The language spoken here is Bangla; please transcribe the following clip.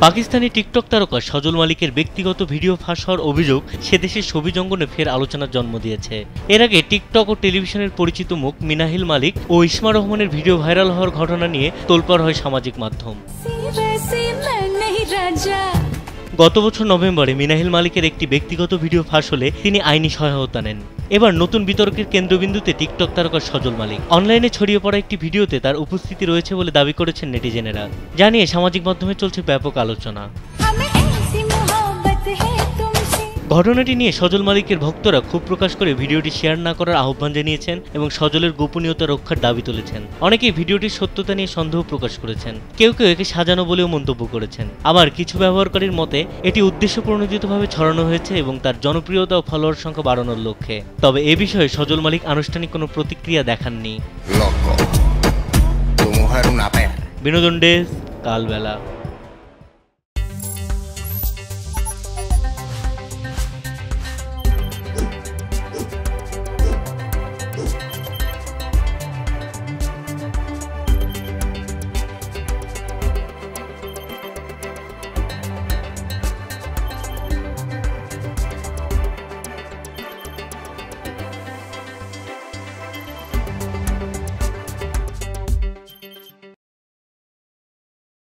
পাকিস্তানি টিকটক তারকা সজল মালিকের ব্যক্তিগত ভিডিও ফাঁস হওয়ার অভিযোগ সে দেশের ছবি জঙ্গনে ফের আলোচনার জন্ম দিয়েছে। এর আগে টিকটক ও টেলিভিশনের পরিচিত মুখ মিনাহিল মালিক ও ইসমা রহমানের ভিডিও ভাইরাল হওয়ার ঘটনা নিয়ে তোলপাড় হয় সামাজিক মাধ্যম। গত বছর নভেম্বরে মিনাহিল মালিকের একটি ব্যক্তিগত ভিডিও ফাঁস হলে তিনি আইনি সহায়তা নেন। এবার নতুন বিতর্কের কেন্দ্রবিন্দুতে টিকটক তারকা সজল মালিক। অনলাইনে ছড়িয়ে পড়া একটি ভিডিওতে তার উপস্থিতি রয়েছে বলে দাবি করেছেন নেটিজেনেরা, জানিয়ে সামাজিক মাধ্যমে চলছে ব্যাপক আলোচনা। ঘটনাটি নিয়ে সজল মালিকের ভক্তরা ক্ষোভ প্রকাশ করে ভিডিওটি শেয়ার না করার আহ্বান জানিয়েছেন এবং সজলের গোপনীয়তা রক্ষার দাবি তুলেছেন। অনেকেই ভিডিওটির সত্যতা নিয়ে সন্দেহ প্রকাশ করেছেন, কেউ কেউ একে সাজানো বলেও মন্তব্য করেছেন। আবার কিছু ব্যবহারকারীর মতে এটি উদ্দেশ্যপ্রণোদিতভাবে ছড়ানো হয়েছে এবং তার জনপ্রিয়তা ও ফলোয়ার সংখ্যা বাড়ানোর লক্ষ্যে। তবে এ বিষয়ে সজল মালিক আনুষ্ঠানিক কোনো প্রতিক্রিয়া দেখাননি। বিনোদন ডেস্ক, কালবেলা।